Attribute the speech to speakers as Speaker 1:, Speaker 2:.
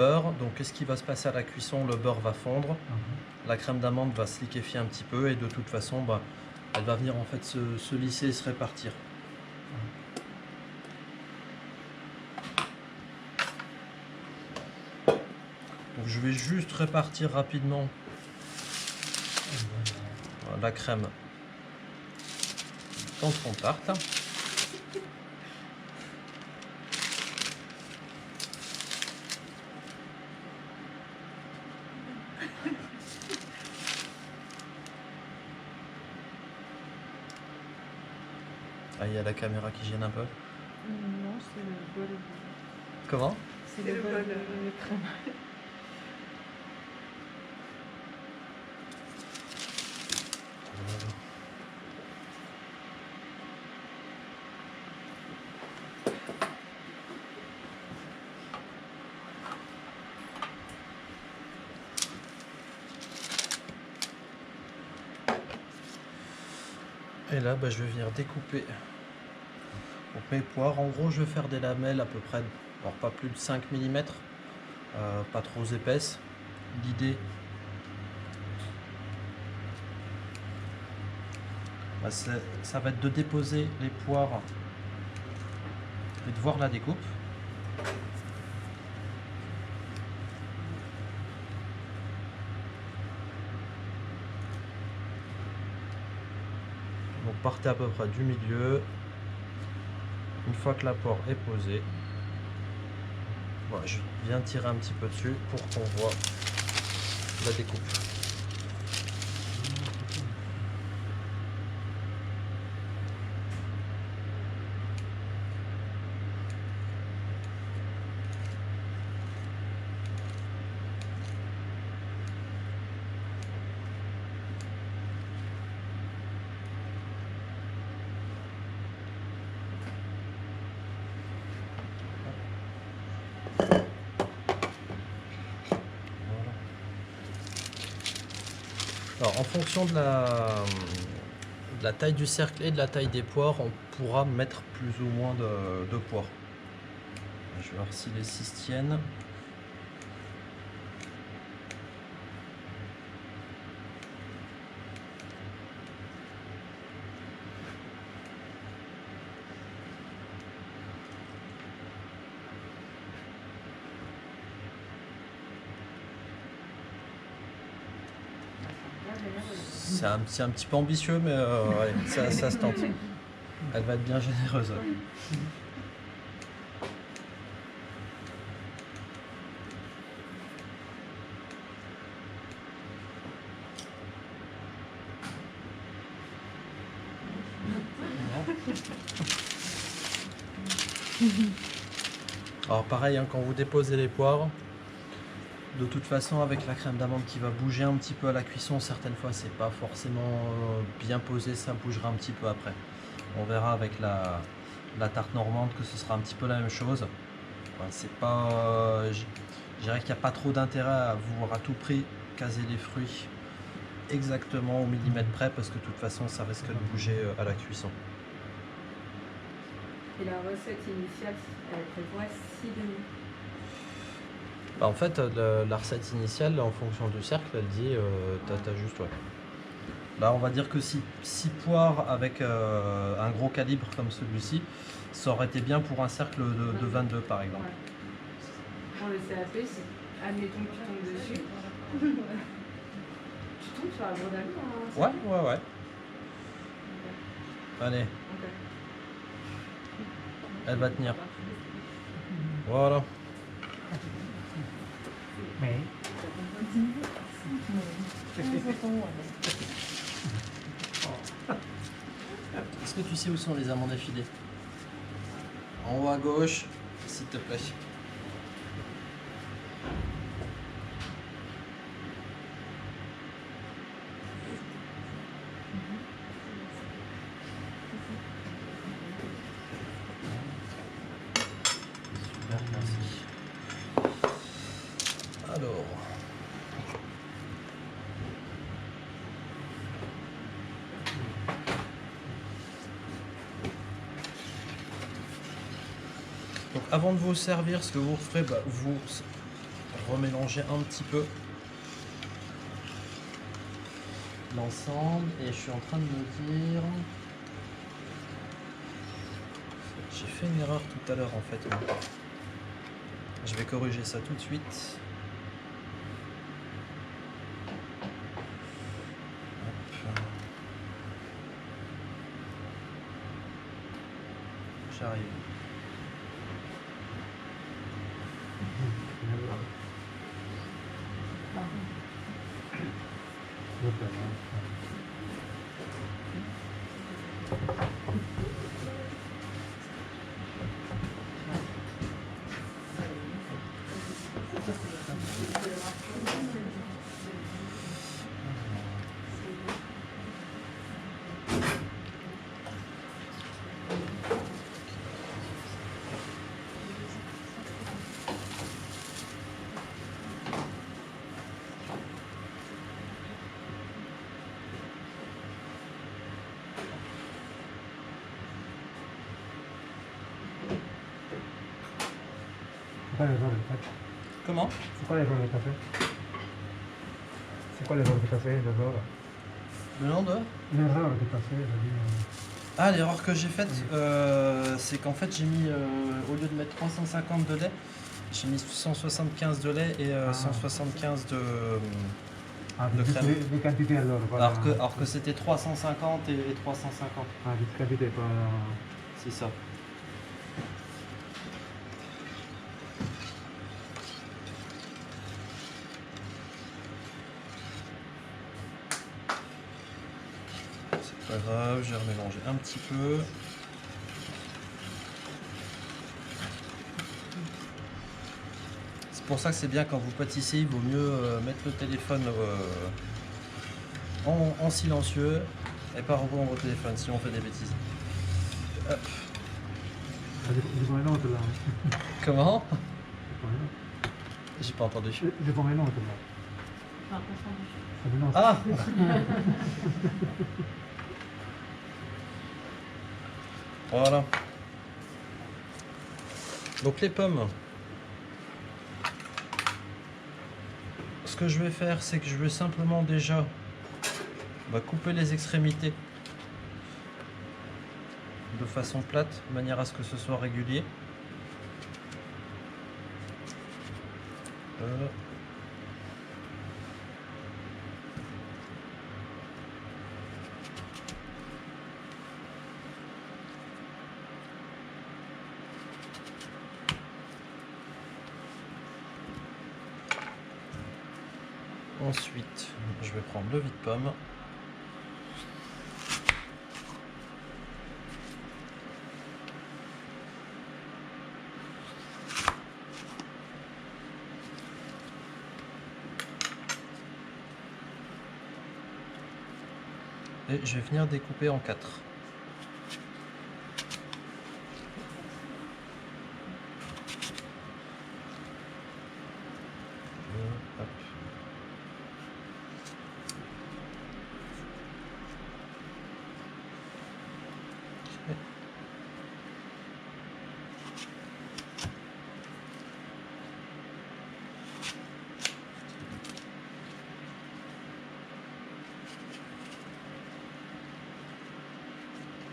Speaker 1: beurre. Donc qu'est-ce qui va se passer à la cuisson? Le beurre va fondre, la crème d'amande va se liquéfier un petit peu et de toute façon elle va venir en fait se lisser et se répartir. Donc je vais juste répartir rapidement la crème dans le fond de tarte. Ah, il y a la caméra qui gêne un peu.
Speaker 2: Non, c'est le bol.
Speaker 1: Comment?
Speaker 2: C'est le bol de crème.
Speaker 1: Et là, je vais venir découper donc mes poires. En gros, je vais faire des lamelles à peu près, alors pas plus de 5 mm, pas trop épaisses. L'idée, ça va être de déposer les poires et de voir la découpe. Donc partez à peu près du milieu. Une fois que la poire est posée, voilà, je viens tirer un petit peu dessus pour qu'on voit la découpe. Alors, en fonction de la taille du cercle et de la taille des poires, on pourra mettre plus ou moins de poires. Je vais voir si les 6 tiennent. C'est un petit peu ambitieux, mais ouais, ça se tente. Elle va être bien généreuse. Alors pareil, hein, quand vous déposez les poires, de toute façon avec la crème d'amande qui va bouger un petit peu à la cuisson, certaines fois c'est pas forcément bien posé, ça bougera un petit peu après. On verra avec la tarte normande que ce sera un petit peu la même chose. Enfin, c'est pas, je dirais qu'il n'y a pas trop d'intérêt à vouloir à tout prix caser les fruits exactement au millimètre près parce que de toute façon ça risque de bouger à la cuisson.
Speaker 2: Et la recette initiale, elle prévoit 6 demi.
Speaker 1: En fait, la recette initiale, en fonction du cercle, elle dit, t'as juste, ouais. Là, on va dire que si 6 poires avec un gros calibre comme celui-ci, ça aurait été bien pour un cercle de 22 par exemple.
Speaker 2: Ouais. Pour le CAP, si admettons que tu tombes dessus, tu tombes sur la bande à l'eau, hein,
Speaker 1: Ouais. Allez,
Speaker 2: okay.
Speaker 1: elle va tenir. Voilà.
Speaker 3: Mais
Speaker 1: Est-ce que tu sais où sont les amandes effilées? En haut à gauche, s'il te plaît. Super, merci. Alors. Donc avant de vous servir, ce que vous ferez, vous remélanger un petit peu l'ensemble et je suis en train de me dire, j'ai fait une erreur tout à l'heure en fait, moi. Je vais corriger ça tout de suite. Hop. J'arrive.
Speaker 3: C'est quoi l'erreur en fait?
Speaker 1: Comment?
Speaker 3: C'est quoi l'erreur que tu as fait? C'est quoi l'erreur que tu as fait, l'erreur?
Speaker 1: Le nom de?
Speaker 3: L'erreur que tu as fait, c'est-à-dire...
Speaker 1: Ah, l'erreur que j'ai faite, c'est qu'en fait j'ai mis, au lieu de mettre 350 de lait, j'ai mis 175 de lait et 175 de
Speaker 3: des
Speaker 1: crème.
Speaker 3: Des quantités alors, voilà.
Speaker 1: Alors que c'était 350 et 350.
Speaker 3: Ah, des quantités, pas...
Speaker 1: C'est ça. C'est pas grave, je vais remélanger un petit peu. C'est pour ça que c'est bien quand vous pâtissez, il vaut mieux mettre le téléphone en silencieux et pas reprendre au téléphone si on fait des bêtises. Hop.
Speaker 3: Je prends une autre là.
Speaker 1: Comment?
Speaker 3: Je prends une autre.
Speaker 1: J'ai pas entendu.
Speaker 3: Je prends une autre là.
Speaker 2: Enfin, pas ça,
Speaker 3: C'est une autre.
Speaker 1: Ah! Voilà. Donc les pommes. Ce que je vais faire, c'est que je vais simplement déjà couper les extrémités de façon plate, de manière à ce que ce soit régulier. Ensuite, je vais prendre le vide-pomme. Et je vais venir découper en 4.